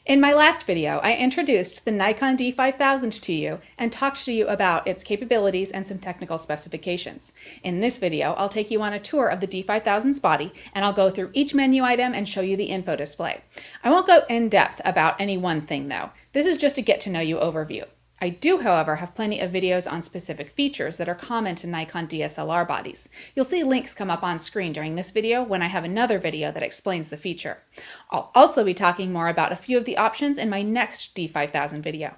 In my last video, I introduced the Nikon D5000 to you and talked to you about its capabilities and some technical specifications. In this video, I'll take you on a tour of the D5000's body and I'll go through each menu item and show you the info display. I won't go in depth about any one thing though. This is just a get to know you overview. I do, however, have plenty of videos on specific features that are common to Nikon DSLR bodies. You'll see links come up on screen during this video when I have another video that explains the feature. I'll also be talking more about a few of the options in my next D5000 video.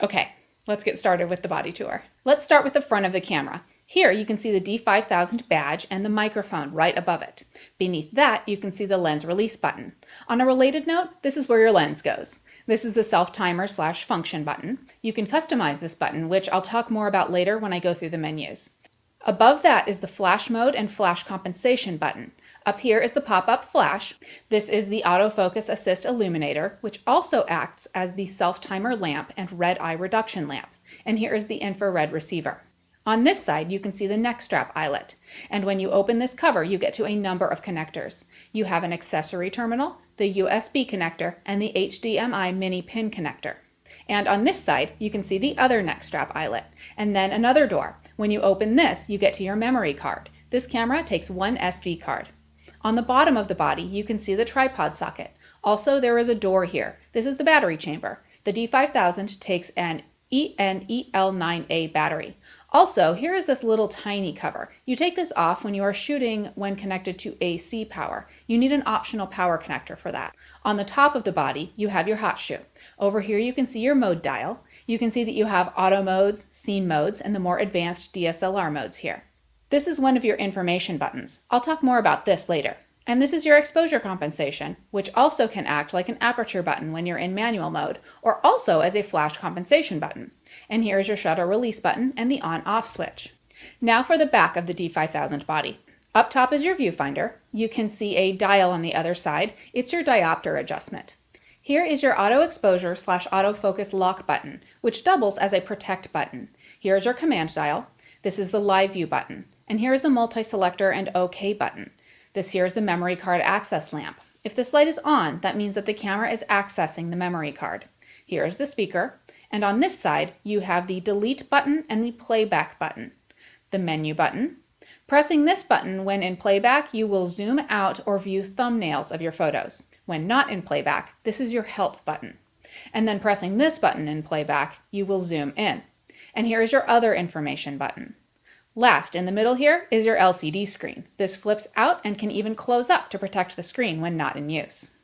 Okay, let's get started with the body tour. Let's start with the front of the camera. Here you can see the D5000 badge and the microphone right above it. Beneath that, you can see the lens release button. On a related note, this is where your lens goes. This is the self-timer/function button. You can customize this button, which I'll talk more about later when I go through the menus. Above that is the flash mode and flash compensation button. Up here is the pop-up flash. This is the autofocus assist illuminator, which also acts as the self-timer lamp and red eye reduction lamp. And here is the infrared receiver. On this side, you can see the neck strap eyelet. And when you open this cover, you get to a number of connectors. You have an accessory terminal, the USB connector, and the HDMI mini pin connector. And on this side, you can see the other neck strap eyelet, and then another door. When you open this, you get to your memory card. This camera takes one SD card. On the bottom of the body, you can see the tripod socket. Also, there is a door here. This is the battery chamber. The D5000 takes an ENEL9A battery. Also, here is this little tiny cover. You take this off when you are shooting when connected to AC power. You need an optional power connector for that. On the top of the body, you have your hot shoe. Over here you can see your mode dial. You can see that you have auto modes, scene modes, and the more advanced DSLR modes here. This is one of your information buttons. I'll talk more about this later. And this is your exposure compensation, which also can act like an aperture button when you're in manual mode, or also as a flash compensation button. And here is your shutter release button and the on-off switch. Now for the back of the D5000 body. Up top is your viewfinder. You can see a dial on the other side. It's your diopter adjustment. Here is your auto exposure/autofocus lock button, which doubles as a protect button. Here is your command dial. This is the live view button. And here is the multi-selector and OK button. This here is the memory card access lamp. If this light is on, that means that the camera is accessing the memory card. Here is the speaker, and on this side, you have the delete button and the playback button. The menu button. Pressing this button when in playback, you will zoom out or view thumbnails of your photos. When not in playback, this is your help button. And then pressing this button in playback, you will zoom in. And here is your other information button. Last, in the middle here, is your LCD screen. This flips out and can even close up to protect the screen when not in use.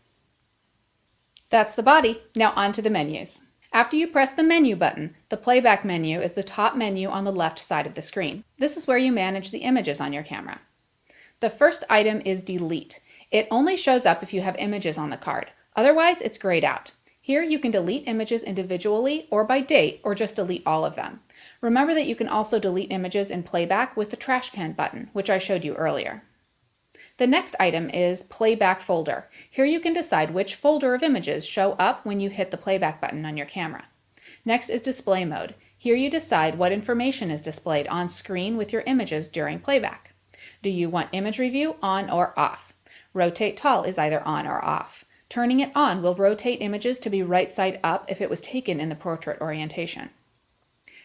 That's the body. Now on to the menus. After you press the menu button, the playback menu is the top menu on the left side of the screen. This is where you manage the images on your camera. The first item is delete. It only shows up if you have images on the card. Otherwise, it's grayed out. Here you can delete images individually or by date, or just delete all of them. Remember that you can also delete images in playback with the trash can button, which I showed you earlier. The next item is Playback Folder. Here you can decide which folder of images show up when you hit the playback button on your camera. Next is Display Mode. Here you decide what information is displayed on screen with your images during playback. Do you want Image Review on or off? Rotate Tall is either on or off. Turning it on will rotate images to be right side up if it was taken in the portrait orientation.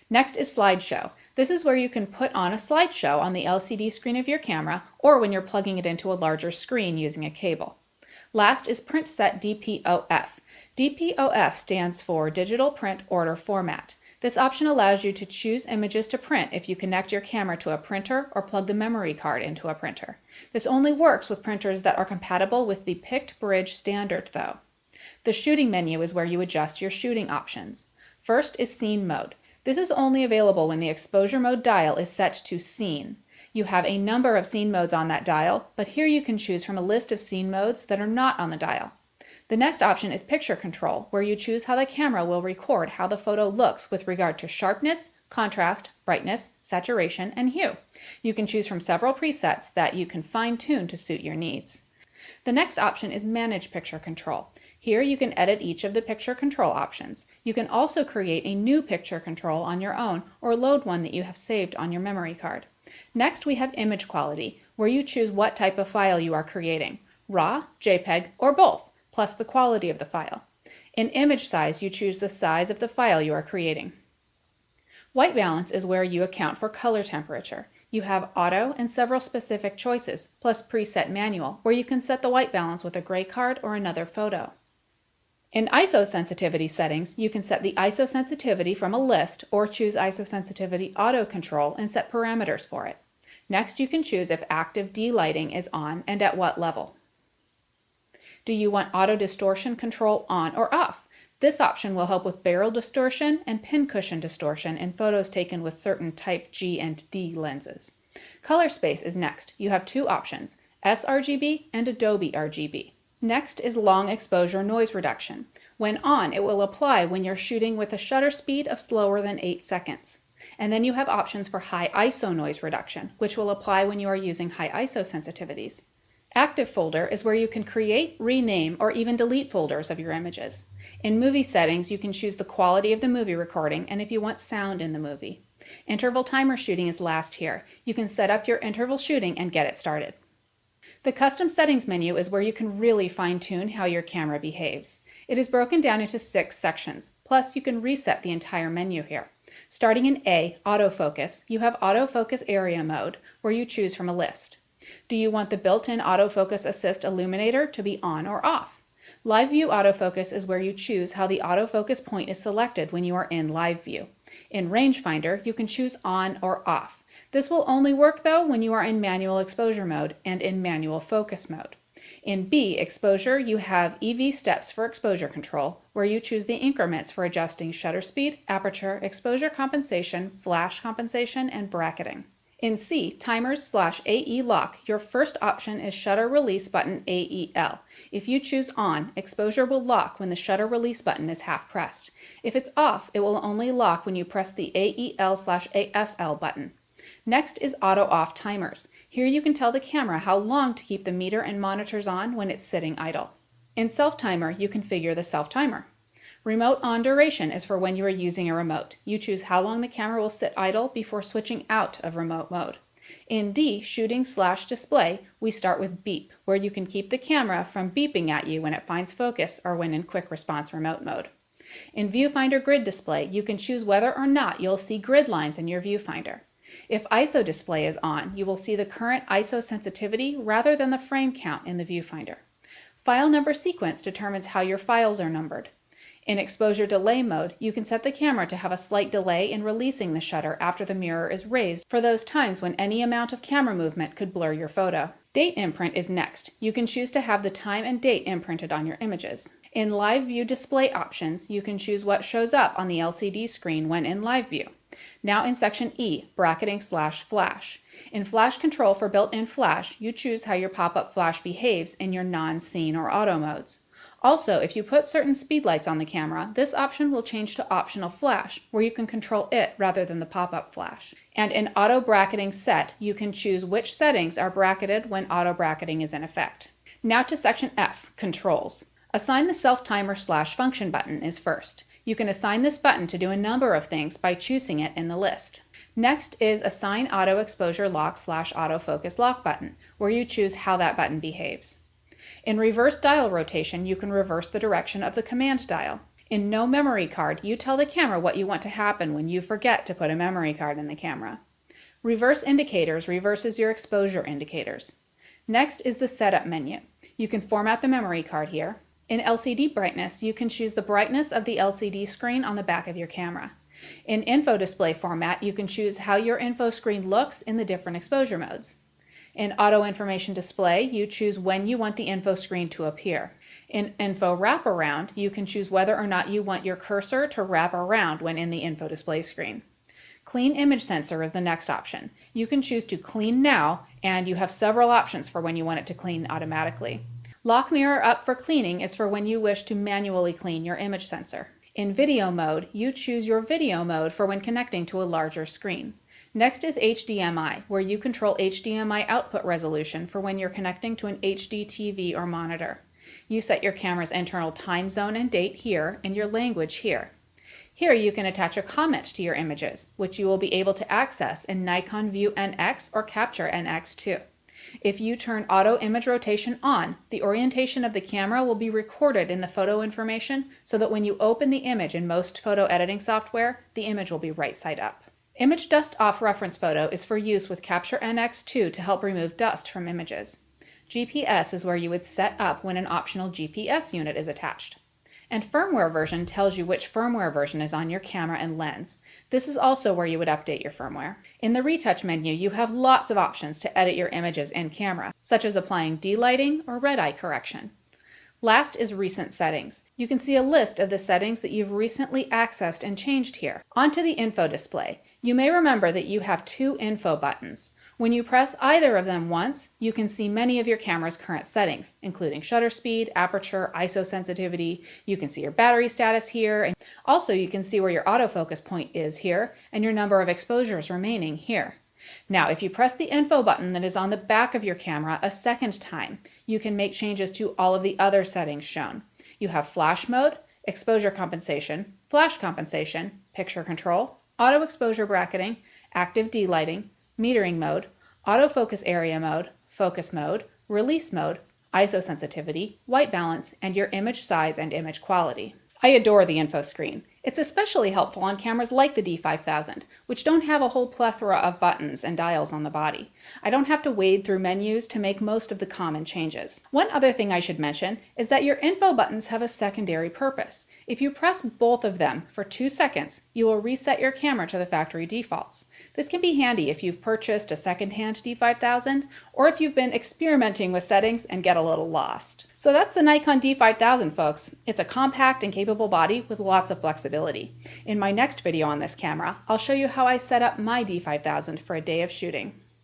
Next is Slideshow. This is where you can put on a slideshow on the LCD screen of your camera or when you're plugging it into a larger screen using a cable. Last is Print Set DPOF. DPOF stands for Digital Print Order Format. This option allows you to choose images to print if you connect your camera to a printer or plug the memory card into a printer. This only works with printers that are compatible with the Pict Bridge standard though. The shooting menu is where you adjust your shooting options. First is Scene Mode. This is only available when the exposure mode dial is set to scene. You have a number of scene modes on that dial, but here you can choose from a list of scene modes that are not on the dial. The next option is Picture Control, where you choose how the camera will record how the photo looks with regard to sharpness, contrast, brightness, saturation, and hue. You can choose from several presets that you can fine-tune to suit your needs. The next option is Manage Picture Control. Here you can edit each of the picture control options. You can also create a new picture control on your own or load one that you have saved on your memory card. Next we have Image Quality, where you choose what type of file you are creating, RAW, JPEG, or both, plus the quality of the file. In image size, you choose the size of the file you are creating. White balance is where you account for color temperature. You have auto and several specific choices, plus preset manual, where you can set the white balance with a gray card or another photo. In ISO sensitivity settings, you can set the ISO sensitivity from a list or choose ISO sensitivity auto control and set parameters for it. Next, you can choose if active D-lighting is on and at what level. Do you want auto distortion control on or off? This option will help with barrel distortion and pincushion distortion in photos taken with certain type G and D lenses. Color space is next. You have two options, sRGB and Adobe RGB. Next is long exposure noise reduction. When on, it will apply when you're shooting with a shutter speed of slower than 8 seconds. And then you have options for high ISO noise reduction, which will apply when you are using high ISO sensitivities. Active folder is where you can create, rename, or even delete folders of your images. In movie settings, you can choose the quality of the movie recording and if you want sound in the movie. Interval timer shooting is last here. You can set up your interval shooting and get it started. The custom settings menu is where you can really fine-tune how your camera behaves. It is broken down into 6 sections, plus you can reset the entire menu here. Starting in A, autofocus, you have autofocus area mode, where you choose from a list. Do you want the built-in autofocus assist illuminator to be on or off? Live view autofocus is where you choose how the autofocus point is selected when you are in live view. In rangefinder, you can choose on or off. This will only work though when you are in manual exposure mode and in manual focus mode. In B, exposure, you have EV steps for exposure control, where you choose the increments for adjusting shutter speed, aperture, exposure compensation, flash compensation, and bracketing. In C, timers/AE lock, your first option is shutter release button AEL. If you choose on, exposure will lock when the shutter release button is half pressed. If it's off, it will only lock when you press the AEL/AFL button. Next is auto off timers. Here you can tell the camera how long to keep the meter and monitors on when it's sitting idle. In self timer, you configure the self timer. Remote on duration is for when you are using a remote. You choose how long the camera will sit idle before switching out of remote mode. In D, shooting/display, we start with beep, where you can keep the camera from beeping at you when it finds focus or when in quick response remote mode. In viewfinder grid display, you can choose whether or not you'll see grid lines in your viewfinder. If ISO display is on, you will see the current ISO sensitivity rather than the frame count in the viewfinder. File number sequence determines how your files are numbered. In exposure delay mode, you can set the camera to have a slight delay in releasing the shutter after the mirror is raised for those times when any amount of camera movement could blur your photo. Date imprint is next. You can choose to have the time and date imprinted on your images. In live view display options, you can choose what shows up on the LCD screen when in live view. Now in section E, bracketing/flash. In flash control for built-in flash, you choose how your pop-up flash behaves in your non-scene or auto modes. Also, if you put certain speed lights on the camera, this option will change to optional flash, where you can control it rather than the pop-up flash. And in auto bracketing set, you can choose which settings are bracketed when auto bracketing is in effect. Now to section F, controls. Assign the self-timer/function button is first. You can assign this button to do a number of things by choosing it in the list. Next is assign auto exposure lock/autofocus lock button, where you choose how that button behaves. In reverse dial rotation, you can reverse the direction of the command dial. In no memory card, you tell the camera what you want to happen when you forget to put a memory card in the camera. Reverse indicators reverses your exposure indicators. Next is the setup menu. You can format the memory card here. In LCD brightness, you can choose the brightness of the LCD screen on the back of your camera. In info display format, you can choose how your info screen looks in the different exposure modes. In auto information display, you choose when you want the info screen to appear. In info wraparound, you can choose whether or not you want your cursor to wrap around when in the info display screen. Clean image sensor is the next option. You can choose to clean now, and you have several options for when you want it to clean automatically. Lock mirror up for cleaning is for when you wish to manually clean your image sensor. In video mode, you choose your video mode for when connecting to a larger screen. Next is HDMI, where you control HDMI output resolution for when you're connecting to an HD TV or monitor. You set your camera's internal time zone and date here, and your language here. Here you can attach a comment to your images, which you will be able to access in Nikon View NX or Capture NX2. If you turn auto image rotation on, the orientation of the camera will be recorded in the photo information so that when you open the image in most photo editing software, the image will be right side up. Image Dust Off reference photo is for use with Capture NX2 to help remove dust from images. GPS is where you would set up when an optional GPS unit is attached. And firmware version tells you which firmware version is on your camera and lens. This is also where you would update your firmware. In the retouch menu, you have lots of options to edit your images in camera, such as applying delighting or red eye correction. Last is recent settings. You can see a list of the settings that you've recently accessed and changed here. Onto the info display. You may remember that you have two info buttons. When you press either of them once, you can see many of your camera's current settings, including shutter speed, aperture, ISO sensitivity. You can see your battery status here, and also you can see where your autofocus point is here, and your number of exposures remaining here. Now, if you press the info button that is on the back of your camera a second time, you can make changes to all of the other settings shown. You have flash mode, exposure compensation, flash compensation, picture control, auto exposure bracketing, active delighting, metering mode, autofocus area mode, focus mode, release mode, ISO sensitivity, white balance, and your image size and image quality. I adore the info screen. It's especially helpful on cameras like the D5000, which don't have a whole plethora of buttons and dials on the body. I don't have to wade through menus to make most of the common changes. One other thing I should mention is that your info buttons have a secondary purpose. If you press both of them for 2 seconds, you will reset your camera to the factory defaults. This can be handy if you've purchased a second-hand D5000 or if you've been experimenting with settings and get a little lost. So that's the Nikon D5000, folks. It's a compact and capable body with lots of flexibility. In my next video on this camera, I'll show you how I set up my D5000 for a day of shooting.